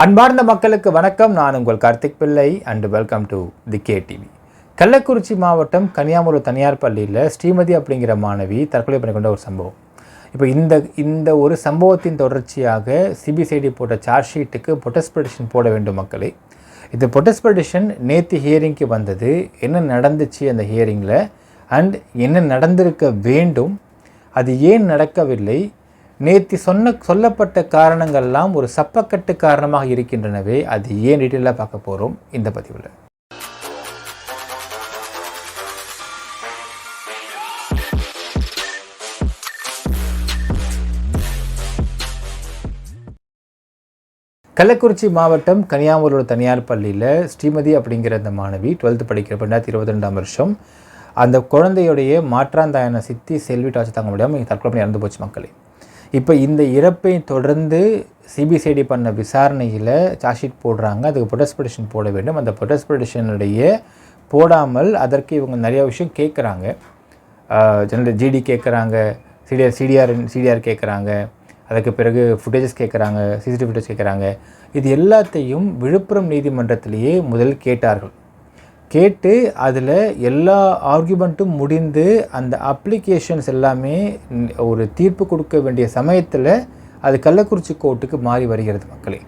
அன்பார்ந்த மக்களுக்கு வணக்கம். நான் உங்கள் கார்த்திக் பிள்ளை and welcome to the KTV. Kallakurichi மாவட்டம் கனியாமூர் தனியார் பள்ளியில் ஸ்ரீமதி அப்படிங்கிற மாணவி தற்கொலை பண்ணி கொண்ட ஒரு சம்பவம். இப்போ இந்த ஒரு சம்பவத்தின் தொடர்ச்சியாக சிபிசிஐடி போட்ட சார்ஜ் ஷீட்டுக்கு ப்ரொடெஸ்ட் பெட்டிஷன் போட வேண்டும் மக்களே. இந்த ப்ரொடெஸ்ட் பெட்டிஷன் நேற்று ஹியரிங்க்கு வந்தது. என்ன நடந்துச்சு அந்த ஹியரிங்கில் அண்ட் என்ன நடந்திருக்க வேண்டும், அது ஏன் நடக்கவில்லை, நேற்று சொல்லப்பட்ட காரணங்கள்லாம் ஒரு சப்பக்கட்டு காரணமாக இருக்கின்றனவே, அது ஏன் டீட்டெயிலாக பார்க்க போகிறோம் இந்த பதிவில். கள்ளக்குறிச்சி மாவட்டம் கனியாமூர் தனியார் பள்ளியில் ஸ்ரீமதி அப்படிங்கிற அந்த மாணவி 12th படிக்கிற 2022ஆம் வருஷம் அந்த குழந்தையுடைய மாற்றாந்தாயான சித்தி செல்வி டார்ச்சர் தாங்க முடியாமல் தற்கொலை பண்ணி இறந்து போச்சு மக்களே. இப்போ இந்த இறப்பை தொடர்ந்து சிபிசிஐடி பண்ண விசாரணையில் சார்ஜ் ஷீட் போடுறாங்க. அதுக்கு ப்ரொடெஸ்ட் பெட்டிஷன் போட வேண்டும். அந்த ப்ரொடெஸ்ட் பெட்டிஷனுடைய போடாமல் அதற்கு இவங்க நிறையா விஷயம் கேட்குறாங்க. ஜெனரல் ஜிடி கேட்குறாங்க, சிடிஆர் கேட்குறாங்க, அதுக்கு பிறகு ஃபுட்டேஜஸ் கேட்குறாங்க, சிசிடிவி ஃபுட்டேஜ் கேட்குறாங்க. இது எல்லாத்தையும் விழுப்புரம் நீதிமன்றத்திலேயே முதல் கேட்டார்கள். கேட்டு அதில் எல்லா ஆர்கியூமெண்ட்டும் முடிந்து அந்த அப்ளிகேஷன்ஸ் எல்லாமே ஒரு தீர்ப்பு கொடுக்க வேண்டிய சமயத்தில் அது கள்ளக்குறிச்சி கோர்ட்டுக்கு மாறி வருகிறது மக்களே.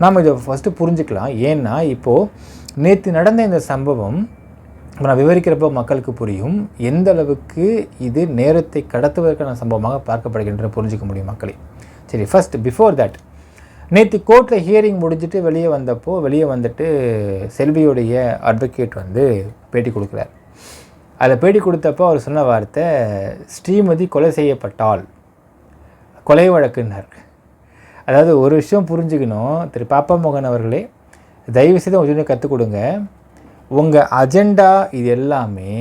நாம் இதை ஃபஸ்ட்டு புரிஞ்சுக்கலாம். ஏன்னா இப்போது நேற்று நடந்த இந்த சம்பவம் நான் விவரிக்கிறப்போ மக்களுக்கு புரியும் எந்த அளவுக்கு இது நேரத்தை கடத்துவதற்கான சம்பவமாக பார்க்கப்படுகின்ற புரிஞ்சிக்க முடியும் மக்களே. சரி, ஃபஸ்ட் பிஃபோர் தட், நேற்று கோர்ட்டில் ஹியரிங் முடிஞ்சுட்டு வெளியே வந்துட்டு செல்வியுடைய அட்வொகேட் பேட்டி கொடுக்குறார். அதில் பேட்டி கொடுத்தப்போ அவர் சொன்ன வார்த்தை, ஸ்ரீமதி கொலை செய்யப்பட்டால், கொலை வழக்குன்னார். அதாவது ஒரு விஷயம் புரிஞ்சுக்கணும் திரு பாப்பா மோகன் அவர்களே, தயவுசெய்து கொஞ்சம் கற்றுக் கொடுங்க. உங்கள் அஜெண்டா இது எல்லாமே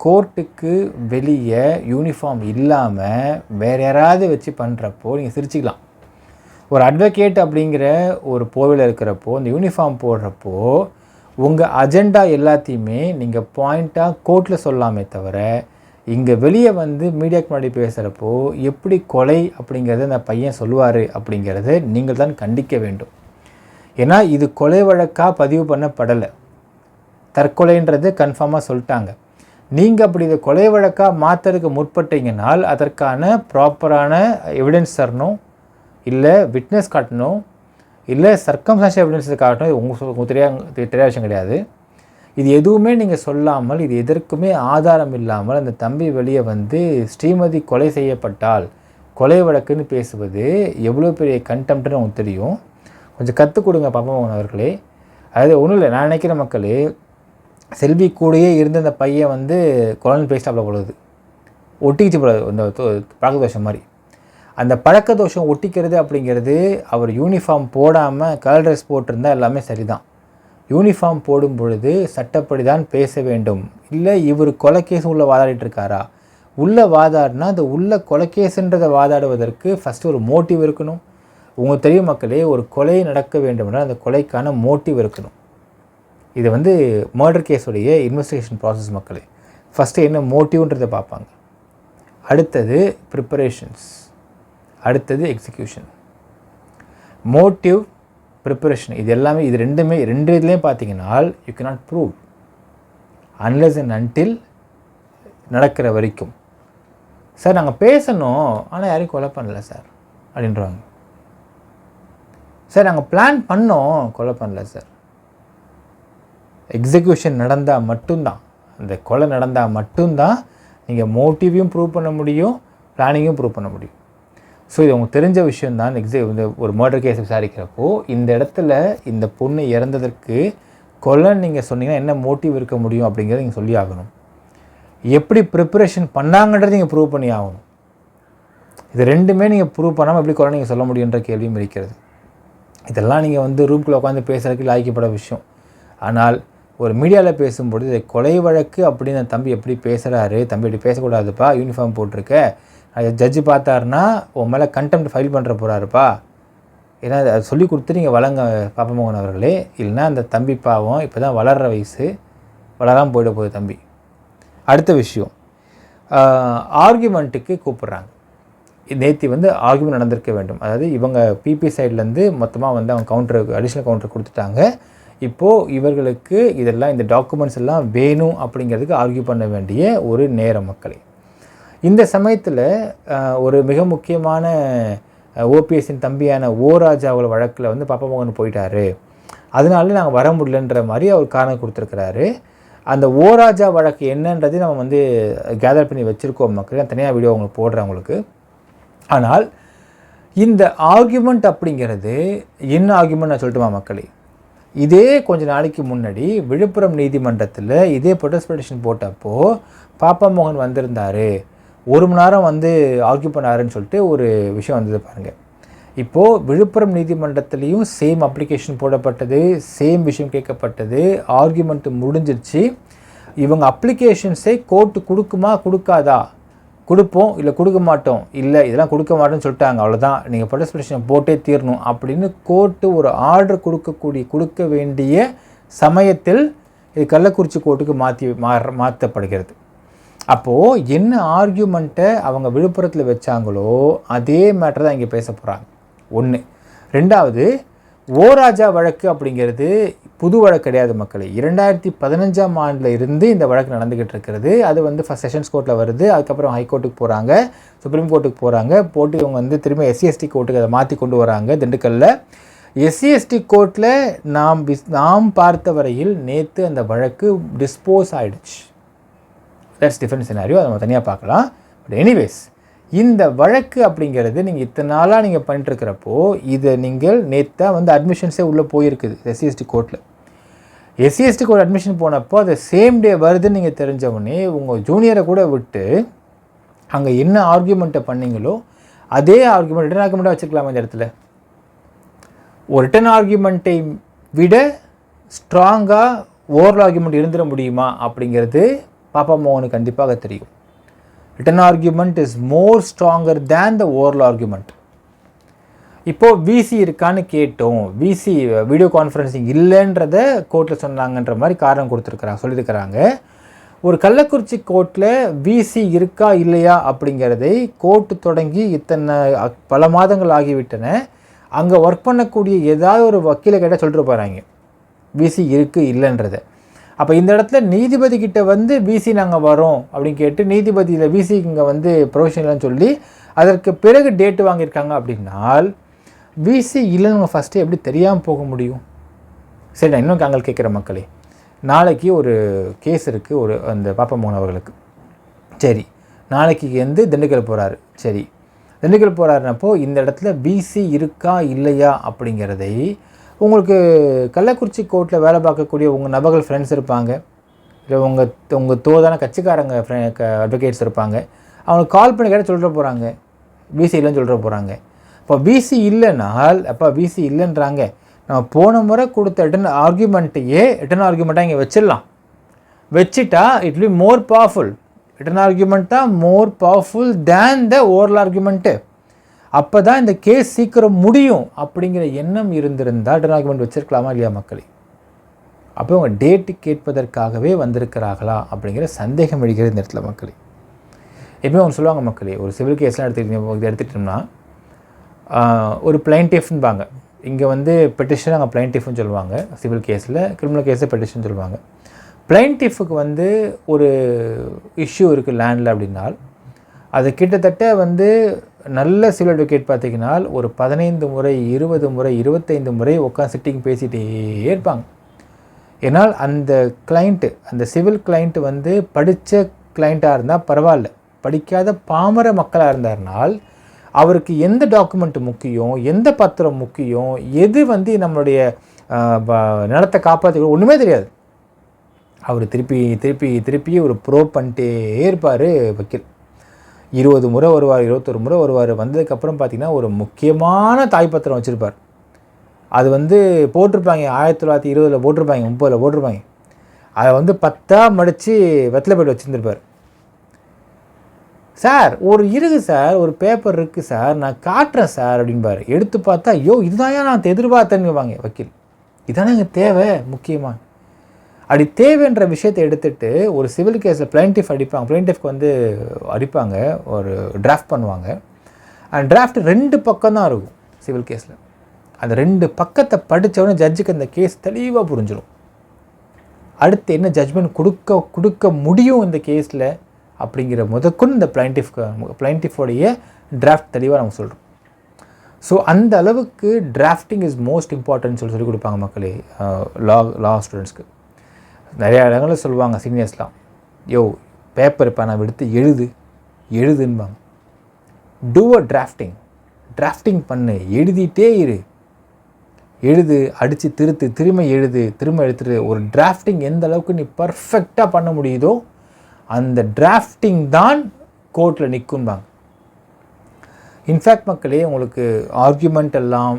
கோர்ட்டுக்கு வெளியே யூனிஃபார்ம் இல்லாமல் வேறு யாராவது வச்சு பண்ணுறப்போ நீங்கள் சிரிச்சிக்கலாம். ஒரு அட்வொகேட் அப்படிங்கிற ஒரு போர்வையில் இருக்கிறப்போ, இந்த யூனிஃபார்ம் போடுறப்போ உங்கள் அஜெண்டா எல்லாத்தையுமே நீங்கள் பாயிண்ட்டாக கோர்ட்டில் சொல்லாமே தவிர, இங்கே வெளியே மீடியாவுக்கு முன்னாடி பேசுகிறப்போ எப்படி கொலை அப்படிங்கிறத அந்த பையன் சொல்லுவார் அப்படிங்கிறத நீங்கள் தான் கண்டிக்க வேண்டும். ஏன்னா இது கொலை வழக்காக பதிவு பண்ணப்படலை, தற்கொலைன்றது கன்ஃபார்மாக சொல்லிட்டாங்க. நீங்கள் அப்படி இதை கொலை வழக்காக மாற்றுறதுக்கு முற்பட்டீங்கன்னால் அதற்கான ப்ராப்பரான எவிடன்ஸ் தரணும், இல்லை விட்னஸ் காட்டணும், இல்லை சர்க்கம்ஸ்டான்ஷியல் எவிடன்ஸ் காட்டணும். உங்களுக்கு தெரியாத விஷயம் கிடையாது. இது எதுவுமே நீங்கள் சொல்லாமல், இது எதற்குமே ஆதாரம் இல்லாமல் அந்த தம்பி வெளியே ஸ்ரீமதி கொலை செய்யப்பட்டால் கொலை வழக்குன்னு பேசுவது எவ்வளோ பெரிய கண்டெம்ப்ட்னு உங்களுக்கு தெரியும். கொஞ்சம் கற்றுக் கொடுங்க பாப்பா அவர்களே. அதாவது ஒன்றும் இல்லை, நான் நினைக்கிற மக்களே, செல்வி கூடயே இருந்த அந்த பையன் குழந்தை பேசிட்டாப்ல பொழுது ஒட்டிக்கிச்சு போடாது, அந்த பழக்க தோஷம் மாதிரி. அந்த பழக்க தோஷம் ஒட்டிக்கிறது அப்படிங்கிறது, அவர் யூனிஃபார்ம் போடாமல் கலர் ட்ரெஸ் போட்டிருந்தால் எல்லாமே சரிதான். யூனிஃபார்ம் போடும் பொழுது சட்டப்படி தான் பேச வேண்டும். இல்லை இவர் கொலைக்கேஸ் உள்ள வாதாடிட்டுருக்காரா, உள்ள வாதாடினா அந்த உள்ள கொலைக்கேஸுன்றதை வாதாடுவதற்கு ஃபஸ்ட்டு ஒரு மோட்டிவ் இருக்கணும். உங்களுக்கு தெரியும் மக்களே, ஒரு கொலை நடக்க வேண்டும்னால் அந்த கொலைக்கான மோட்டிவ் இருக்கணும். இது மர்டர் கேஸுடைய இன்வெஸ்டிகேஷன் ப்ராசஸ் மக்களே. ஃபஸ்ட்டு என்ன மோட்டிவ்ன்றதை பார்ப்பாங்க, அடுத்தது ப்ரிப்பரேஷன்ஸ், அடுத்தது எக்ஸிக்யூஷன். மோட்டிவ், ப்ரிப்பரேஷன், இது எல்லாமே இது ரெண்டு இதுலேயும் பார்த்தீங்கன்னா you cannot prove unless and until நடக்கிற வரைக்கும். சார் நாங்கள் பேசணும் ஆனால் யாரையும் கொலை பண்ணல சார் அப்படின்றவாங்க. சார் நாங்கள் பிளான் பண்ணோம், கொலை பண்ணல சார். எக்ஸிக்யூஷன் நடந்தால் மட்டும்தான், அந்த கொலை நடந்தால் மட்டும்தான் நீங்கள் மோட்டிவையும் ப்ரூவ் பண்ண முடியும், பிளானிங்கும் ப்ரூவ் பண்ண முடியும். ஸோ இது உங்களுக்கு தெரிஞ்ச விஷயந்தான். ஒரு மர்டர் கேஸ் விசாரிக்கிறப்போ இந்த இடத்துல இந்த பொண்ணு இறந்ததற்கு கொலைன்னு நீங்கள் சொன்னீங்கன்னா என்ன மோட்டிவ் இருக்க முடியும் அப்படிங்கிறத நீங்கள் சொல்லி ஆகணும். எப்படி ப்ரிப்பரேஷன் பண்ணாங்கன்றதை நீங்கள் ப்ரூவ் பண்ணி ஆகணும். இது ரெண்டுமே நீங்கள் ப்ரூவ் பண்ணாமல் எப்படி கொலை நீங்கள் சொல்ல முடியுன்ற கேள்வியும் இருக்கிறது. இதெல்லாம் நீங்கள் ரூம்குள்ளே உட்காந்து பேசுகிறதுக்கு லாய்க்கப்பட விஷயம். ஆனால் ஒரு மீடியாவில் பேசும்பொழுது இதை கொலை வழக்கு அப்படின்னு தம்பி எப்படி பேசுகிறாரு, தம்பி இப்படி பேசக்கூடாதுப்பா, யூனிஃபார்ம் போட்டிருக்க, ஜட்ஜு பார்த்தாருன்னா உன் மேலே கண்டெம்ட் ஃபைல் பண்ணுற போகிறாருப்பா, ஏன்னா அதை சொல்லி கொடுத்து நீங்கள் வழங்க பாப்பா மோகன் அவர்களே. இல்லைன்னா அந்த தம்பி பாவம் இப்போ தான் வளர்கிற வயசு, வளராமல் போயிட போகுது தம்பி. அடுத்த விஷயம், ஆர்கியூமெண்ட்டுக்கு கூப்பிட்றாங்க. நேற்று வந்து ஆர்குமெண்ட் நடந்திருக்க வேண்டும். அதாவது இவங்க பிபி சைட்லேருந்து மொத்தமாக வந்து அவங்க அடிஷ்னல் கவுண்டர் கொடுத்துட்டாங்க. இப்போது இவர்களுக்கு இதெல்லாம் இந்த டாக்குமெண்ட்ஸ் எல்லாம் வேணும் அப்படிங்கிறதுக்கு ஆர்கியூ பண்ண வேண்டிய ஒரு நேரம் மக்களே. இந்த சமயத்தில் ஒரு மிக முக்கியமான ஓபிஎஸ்ஸின் தம்பியான ராஜாவோட வழக்கில் வந்து பாப்பா மோகன் போயிட்டார், அதனால நாங்கள் வர முடியலன்ற மாதிரி அவர் காரணம் கொடுத்துருக்கிறாரு. அந்த ராஜா வழக்கு என்னன்றதை நம்ம வந்து கேதர் பண்ணி வச்சுருக்கோம் மக்களே. நான் தனியாக வீடியோ உங்களுக்கு போடுறேன் உங்களுக்கு. ஆனால் இந்த ஆர்கியூமெண்ட் அப்படிங்கிறது என்ன ஆர்கியூமெண்ட் நான் சொல்லட்டுமா மக்களே? இதே கொஞ்ச நாளைக்கு முன்னாடி விழுப்புரம் நீதிமன்றத்தில் இதே ப்ரொடெஸ்ட் பெட்டிஷன் போட்டப்போ பாப்பா மோகன் வந்திருந்தார், 1 மணி நேரம் வந்து ஆர்கியூ பண்ணாருன்னு சொல்லிட்டு ஒரு விஷயம் வந்தது பாருங்கள். இப்போது விழுப்புரம் நீதிமன்றத்துலேயும் சேம் அப்ளிகேஷன் போடப்பட்டது, சேம் விஷயம் கேட்கப்பட்டது, ஆர்கியூமெண்ட்டு முடிஞ்சிருச்சு. இவங்க அப்ளிகேஷன்ஸை கோர்ட்டு கொடுக்குமா கொடுக்காதா, கொடுப்போம் இல்லை கொடுக்க மாட்டோம், இல்லை இதெல்லாம் கொடுக்க மாட்டோம்னு சொல்லிட்டாங்க, அவ்வளோதான் நீங்கள் ப்ரொடெஸ்ட் பெட்டிஷன் போட்டே தீரணும் அப்படின்னு கோர்ட்டு ஒரு ஆர்டர் கொடுக்க வேண்டிய சமயத்தில் இது கள்ளக்குறிச்சி கோர்ட்டுக்கு மாற்றப்படுகிறது. அப்போது என்ன ஆர்கியூமெண்ட்டை அவங்க விழுப்புரத்தில் வச்சாங்களோ அதே மேட்டர் தான் இங்கே பேச போகிறாங்க. 1. 2வது, ராஜா வழக்கு அப்படிங்கிறது புது வழக்கு கிடையாது மக்களே. 2015ஆம் ஆண்டில் இருந்து இந்த வழக்கு நடந்துக்கிட்டு இருக்கிறது. அது வந்து ஃபஸ்ட் செஷன்ஸ் கோர்ட்டில் வருது, அதுக்கப்புறம் ஹைகோர்ட்டுக்கு போகிறாங்க, சுப்ரீம் கோர்ட்டுக்கு போகிறாங்க, போட்டு இவங்க வந்து திரும்ப எஸ்சிஎஸ்டி கோர்ட்டுக்கு அதை மாற்றி கொண்டு வராங்க திண்டுக்கல்லில். எஸ்சிஎஸ்டி கோர்ட்டில் நாம் பார்த்த வரையில் நேற்று அந்த வழக்கு டிஸ்போஸ் ஆகிடுச்சு. தட்ஸ் டிஃப்ரெண்ட் சினாரியோ, அதை நம்ம தனியாக பார்க்கலாம். பட் எனிவேஸ், இந்த வழக்கு அப்படிங்கிறது நீங்கள் இத்தனை நாளாக நீங்கள் பண்ணிட்டுருக்கிறப்போ இதை நீங்கள் நேற்று வந்து அட்மிஷன்ஸே உள்ளே போயிருக்குது எஸ்சிஎஸ்டி கோர்ட்டில். எஸ்சிஎஸ்டி கோர்ட் அட்மிஷன் போனப்போ அது சேம் டே வருதுன்னு நீங்கள் தெரிஞ்சவொடனே உங்கள் ஜூனியரை கூட விட்டு அங்கே என்ன ஆர்கியூமெண்ட்டை பண்ணீங்களோ அதே ஆர்கியூமெண்ட் ரிட்டன் ஆர்கியூமெண்ட்டாக வச்சுருக்கலாமா இந்த இடத்துல? ஒரு ரிட்டன் ஆர்கியூமெண்ட்டை விட ஸ்ட்ராங்காக ஓரல் ஆர்கியூமெண்ட் இருந்துட முடியுமா அப்படிங்கிறது பாப்பா மோகனுக்கு கண்டிப்பாக தெரியும். Written argument is more stronger than the oral argument. இப்போது விசி இருக்கான்னு கேட்டோம், விசி வீடியோ கான்ஃபரன்சிங் இல்லைன்றத கோர்ட்டில் சொன்னாங்கன்ற மாதிரி காரணம் சொல்லியிருக்கிறாங்க. ஒரு கள்ளக்குறிச்சி கோர்ட்டில் விசி இருக்கா இல்லையா அப்படிங்கிறதை கோர்ட்டு தொடங்கி பல மாதங்கள் ஆகிவிட்டன. அங்கே ஒர்க் பண்ணக்கூடிய ஏதாவது ஒரு வக்கீலை கேட்டால் சொல்லிட்டு போகிறாங்க விசி இருக்குது இல்லைன்றதை. அப்போ இந்த இடத்துல நீதிபதி கிட்ட வந்து விசி நாங்கள் வரோம் அப்படின்னு கேட்டு நீதிபதியில் விசி இங்கே வந்து ப்ரொவிஷனல்னு சொல்லி அதற்கு பிறகு டேட்டு வாங்கியிருக்காங்க அப்படின்னால் விசி இல்லைன்னு ஃபஸ்ட்டு எப்படி தெரியாமல் போக முடியும்? சரி, நான் இன்னும் அங்கே கேட்குற மக்களே, நாளைக்கு ஒரு கேஸ் இருக்குது அந்த பாப்பா மோகன் அவர்களுக்கு. சரி, நாளைக்கு வந்து திண்டுக்கல் போகிறாரு. சரி, திண்டுக்கல் போகிறாருனப்போ இந்த இடத்துல விசி இருக்கா இல்லையா அப்படிங்கிறதை உங்களுக்கு கள்ளக்குறிச்சி கோர்ட்டில் வேலை பார்க்கக்கூடிய உங்கள் நபர்கள் ஃப்ரெண்ட்ஸ் இருப்பாங்க, இல்லை உங்கள் தோதான கட்சிக்காரங்க அட்வொகேட்ஸ் இருப்பாங்க, அவங்களுக்கு கால் பண்ணி கேட்டால் சொல்லிட போகிறாங்க பிசி இல்லைன்னு சொல்லிட போகிறாங்க. இப்போ பிசி இல்லைனால் பிசி இல்லைன்றாங்க, நம்ம போன முறை கொடுத்த ரிட்டன் ஆர்கியூமெண்ட்டாக இங்கே வச்சுட்டா it will be more powerful. Written argument தான் more powerful than the oral argument. அப்போ தான் இந்த கேஸ் சீக்கிரம் முடியும் அப்படிங்கிற எண்ணம் இருந்திருந்தால் ரிட்டன் ஆர்கியூமெண்ட் வச்சுருக்கலாமா இல்லையா மக்களே? அப்போ அவங்க டேட்டு கேட்பதற்காகவே வந்திருக்கிறார்களா அப்படிங்கிற சந்தேகம் எழுகிறது இந்த இடத்துல மக்களே. எப்பயும் அவங்க சொல்லுவாங்க மக்களே, ஒரு சிவில் கேஸ்லாம் எடுத்துக்கிட்டோம்னா ஒரு பிளைன்டிஃப்ன்பாங்க. இங்கே வந்து பெட்டிஷன் அங்கே பிளைன்டிஃப்னு சொல்லுவாங்க. சிவில் கேஸில், கிரிமினல் கேஸில் பெட்டிஷன் சொல்லுவாங்க. பிளைன்டிஃபுக்கு வந்து ஒரு இஷ்யூ இருக்குது லேண்டில் அப்படின்னால் அது கிட்டத்தட்ட வந்து நல்ல சிவில் அட்வொகேட் பார்த்திங்கன்னா ஒரு 15 முறை 20 முறை 25 முறை உட்காந்து சிட்டிங் பேசிகிட்டே இருப்பாங்க. ஏன்னால் அந்த கிளைண்ட்டு, அந்த சிவில் கிளைண்ட்டு வந்து படித்த கிளைண்ட்டாக இருந்தால் பரவாயில்ல, படிக்காத பாமர மக்களாக இருந்தார்னால் அவருக்கு எந்த டாக்குமெண்ட் முக்கியம், எந்த பத்திரம் முக்கியம், எது வந்து நம்மளுடைய நிலத்தை காப்பாற்ற ஒன்றுமே தெரியாது. அவர் திருப்பி ஒரு ப்ரோப் பண்ணிட்டே இருப்பார் வக்கீல். 20 முறை வருவார், 21 முறை வருவார். வந்ததுக்கப்புறம் பார்த்திங்கன்னா ஒரு முக்கியமான தாய்ப்பத்திரம் வச்சுருப்பார். அது வந்து போட்டிருப்பாங்க 1920 போட்டிருப்பாங்க, 30 போட்டிருப்பாங்க. அதை வந்து 10 மடித்து வெத்தலை போய்ட்டு வச்சுருந்துருப்பார். சார் ஒரு பேப்பர் இருக்குது சார், நான் காட்டுறேன் சார் அப்படின்பார். எடுத்து பார்த்தா ஐயோ இதுதான் நான் எதிர்பார்த்தேன்னு வாங்க வக்கீல். இதானே எங்கள் தேவை முக்கியமாக. அப்படி தேவைன்ற விஷயத்தை எடுத்துகிட்டு ஒரு சிவில் கேஸில் பிளைன்டிஃப் அடிப்பாங்க. பிளைன்டிஃப்க்கு வந்து அடிப்பாங்க, ஒரு டிராஃப்ட் பண்ணுவாங்க. டிராஃப்ட் 2 பக்கம் தான் இருக்கும் சிவில் கேஸில். அந்த 2 பக்கத்தை படித்தவொடனே ஜட்ஜுக்கு அந்த கேஸ் தெளிவாக புரிஞ்சிடும். அடுத்து என்ன ஜட்ஜ்மெண்ட் கொடுக்க முடியும் இந்த கேஸில் அப்படிங்கிற முதற்கொண்டு இந்த பிளைண்டிஃபோடைய டிராஃப்ட் தெளிவாக நம்ம சொல்கிறோம். ஸோ அந்த அளவுக்கு டிராஃப்டிங் இஸ் மோஸ்ட் இம்பார்ட்டன்ட் சொல்லி கொடுப்பாங்க மக்களே லா ஸ்டூடெண்ட்ஸ்க்கு. நிறையா இடங்களில் சொல்லுவாங்க சீனியர்ஸ்லாம், யோ பேப்பர் இப்போ நான் எடுத்து எழுதுன்பாங்க. டூ அ டிராஃப்டிங் பண்ணு, எழுதிட்டே எழுது, அடித்து திரும்ப எடுத்துட்டு ஒரு டிராஃப்டிங் எந்த அளவுக்கு நீ பர்ஃபெக்டாக பண்ண முடியுதோ அந்த டிராஃப்டிங் தான் கோர்ட்டில் நிற்கும்பாங்க. இன்ஃபேக்ட் மக்களே உங்களுக்கு ஆர்கியூமெண்ட் எல்லாம்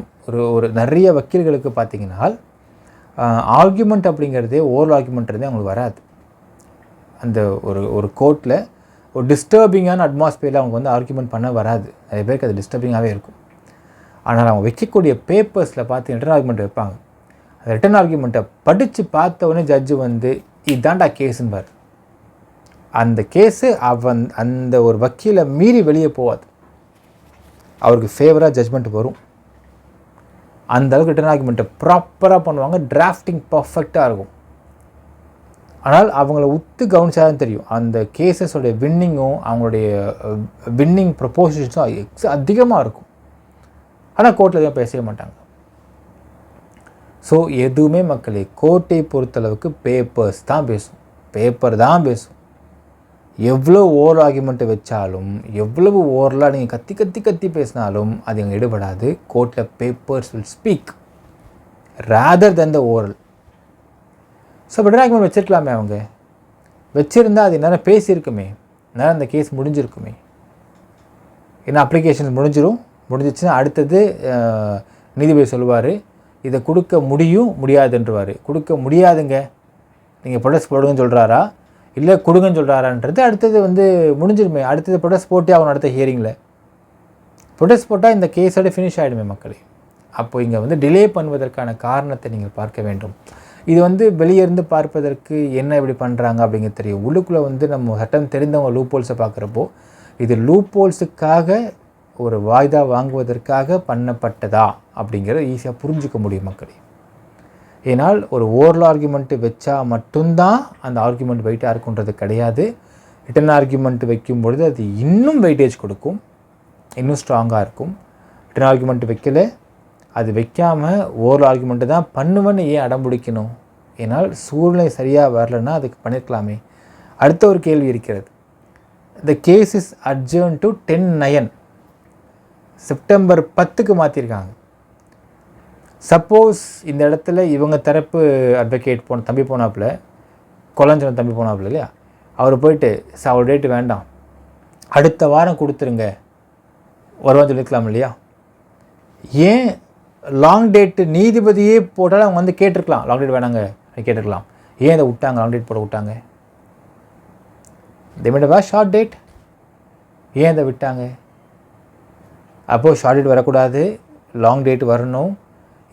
ஒரு நிறைய வக்கீல்களுக்கு பார்த்தீங்கன்னா ஆர்கியூமெண்ட் அப்படிங்கிறதே ஓரல் ஆர்கியூமெண்ட்றதே அவங்களுக்கு வராது. அந்த ஒரு கோர்ட்டில் ஒரு டிஸ்டர்பிங்கான அட்மாஸ்பியரில் அவங்க வந்து ஆர்கியூமெண்ட் பண்ண வராது. நிறைய பேருக்கு அது டிஸ்டர்பிங்காகவே இருக்கும். ஆனால் அவங்க வைக்கக்கூடிய பேப்பர்ஸில் பார்த்து ரிட்டன் ஆர்கியூமெண்ட் வைப்பாங்க. அந்த ரிட்டன் ஆர்கியூமெண்ட்டை படித்து பார்த்தவொடனே ஜட்ஜு வந்து இதுதான்டா கேஸுன்னு அந்த கேஸு அந்த ஒரு வக்கீலை மீறி வெளியே போகாது. அவருக்கு ஃபேவராக ஜட்ஜ்மெண்ட் வரும். அந்த அளவுக்கு ரிட்டன் ஆர்கியூமெண்ட்டை ப்ராப்பராக பண்ணுவாங்க. டிராஃப்டிங் பர்ஃபெக்டாக இருக்கும். ஆனால் அவங்கள கவனிச்சாதான் தெரியும் அந்த கேஸஸோடைய வின்னிங்கும் அவங்களுடைய வின்னிங் ப்ரொபோசிஷன்ஸும் அதிகமாக இருக்கும். ஆனால் கோர்ட்டில் எதுவும் பேசவே மாட்டாங்க. ஸோ எதுவுமே மக்களே கோர்ட்டை பொறுத்தளவுக்கு பேப்பர் தான் பேசும். எவ்வளோ ஓரல் ஆர்கியூமெண்ட்டை வச்சாலும் எவ்வளவு ஓரலாக நீங்கள் கத்தி பேசினாலும் அது எங்கே ஈடுபடாது. கோர்ட்டில் papers will speak rather than the oral. So written argument வச்சிருக்கலாமே, அவங்க வச்சுருந்தா அது நேரம் பேசியிருக்குமே, நேரம் அந்த கேஸ் முடிஞ்சிருக்குமே. ஏன்னா அப்ளிகேஷன் முடிஞ்சிச்சுன்னா அடுத்தது நீதிபதி சொல்லுவார், இதை கொடுக்க முடியாதுன்றவார். கொடுக்க முடியாதுங்க, நீங்கள் ப்ரொடெஸ்ட் போடுங்கன்னு சொல்கிறாரா இல்லை கொடுங்கன்னு சொல்கிறாரான்றது அடுத்தது வந்து முடிஞ்சிருமே. அடுத்தது ப்ரொடெஸ்ட் போட்டே ஆகணும். அடுத்த ஹியரிங்கில் ப்ரொடெஸ்ட் போட்டால் இந்த கேஸோட ஃபினிஷ் ஆகிடுமே மக்களே. அப்போது இங்கே வந்து டிலே பண்ணுவதற்கான காரணத்தை நீங்கள் பார்க்க வேண்டும். இது வந்து வெளியே இருந்து பார்ப்பதற்கு என்ன இப்படி பண்ணுறாங்க அப்படிங்கிறது தெரியும். உள்ளுக்குள்ளே வந்து நம்ம சட்டம் தெரிந்தவங்க லூப்போல்ஸை பார்க்குறப்போ இது லூப்போல்ஸுக்காக ஒரு வாய்தா வாங்குவதற்காக பண்ணப்பட்டதா அப்படிங்கிறத ஈஸியாக புரிஞ்சிக்க முடியும் மக்களே. ஏன்னால் ஒரு ஓரல் ஆர்கியூமெண்ட்டு வச்சா மட்டும்தான் அந்த ஆர்கியூமெண்ட் வெயிட்டாக இருக்குன்றது கிடையாது. ரிட்டன் ஆர்கியூமெண்ட் வைக்கும் பொழுது அது இன்னும் வெயிட்டேஜ் கொடுக்கும், இன்னும் ஸ்ட்ராங்காக இருக்கும். ரிட்டன் ஆர்கியூமெண்ட் வைக்கல, அது வைக்காமல் ஓரல் ஆர்கியூமெண்ட்டு தான் பண்ணுவேன்னு ஏன் அடம் பிடிக்கணும்? ஏன்னால் சூழ்நிலை சரியாக வரலன்னா அதுக்கு பண்ணியிருக்கலாமே. அடுத்த ஒரு கேள்வி இருக்கிறது. The case is adjourn to 10/9 September 10க்கு மாற்றிருக்காங்க. சப்போஸ் இந்த இடத்துல இவங்க தரப்பு அட்வொகேட் தம்பி போனாப்புல, கொலஞ்சன தம்பி போனாப்புல இல்லையா, அவர் போயிட்டு அவர் டேட்டு வேண்டாம் அடுத்த வாரம் கொடுத்துருங்க வருவான்னு சொல்லிக்கலாம் இல்லையா? ஏன் லாங் டேட்டு நீதிபதியே போட்டாலும் அவங்க வந்து கேட்டிருக்கலாம், லாங் டேட் வேணாங்க கேட்டிருக்கலாம். ஏன் இதை விட்டாங்க, லாங் டேட் போட விட்டாங்க? தேவா ஷார்ட் டேட், ஏன் இதை விட்டாங்க? அப்போது ஷார்ட் டேட் வரக்கூடாது, லாங் டேட் வரணும்,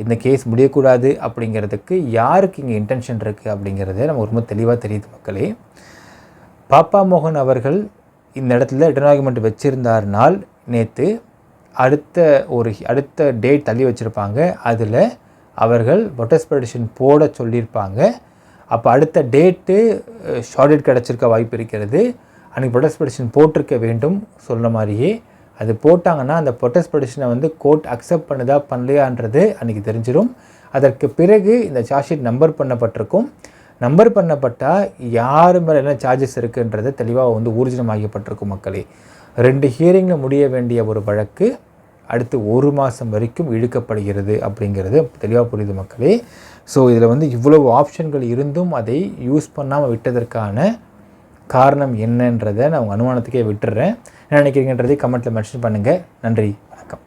இந்த கேஸ் முடியக்கூடாது அப்படிங்கிறதுக்கு யாருக்கு இங்கே இன்டென்ஷன் இருக்குது அப்படிங்கிறத நம்ம ரொம்ப தெளிவாக தெரியுது மக்களே. பாப்பா மோகன் அவர்கள் இந்த இடத்துல ரிட்டன் ஆர்கியூமெண்ட் வச்சுருந்தாருனால் நேற்று அடுத்த டேட் தள்ளி வச்சுருப்பாங்க. அதில் அவர்கள் ப்ரொடெஸ்ட் பெட்டிஷன் போட சொல்லியிருப்பாங்க. அப்போ அடுத்த டேட்டு ஷார்ட் டேட் கிடச்சிருக்க வாய்ப்பு இருக்கிறது. அன்றைக்கி ப்ரொடெஸ்ட் பெட்டிஷன் போட்டிருக்க வேண்டும் சொன்ன மாதிரியே. அது போட்டாங்கன்னா அந்த ப்ரொடெஸ்ட் பெட்டிஷனை வந்து கோர்ட் அக்செப்ட் பண்ணுதா பண்ணலையான்றது அன்றைக்கி தெரிஞ்சிடும். அதற்கு பிறகு இந்த சார்ஜ் ஷீட் நம்பர் பண்ணப்பட்டிருக்கும். நம்பர் பண்ணப்பட்டால் யார் மேலே என்ன சார்ஜஸ் இருக்குன்றது தெளிவாக வந்து ஊர்ஜிதமாகப்பட்டிருக்கும் மக்களே. 2 ஹியரிங்கில் முடிய வேண்டிய ஒரு வழக்கு அடுத்து 1 மாதம் வரைக்கும் இழுக்கப்படுகிறது அப்படிங்கிறது தெளிவாக புரியுது மக்களே. ஸோ இதில் வந்து இவ்வளவு ஆப்ஷன்கள் இருந்தும் அதை யூஸ் பண்ணாமல் விட்டதற்கான காரணம் என்னன்றதை நான் உங்கள் அனுமானத்துக்கே விட்டுறேன். என்ன நினைக்கிறீங்கன்றதை கமெண்ட்டில் மென்ஷன் பண்ணுங்கள். நன்றி, வணக்கம்.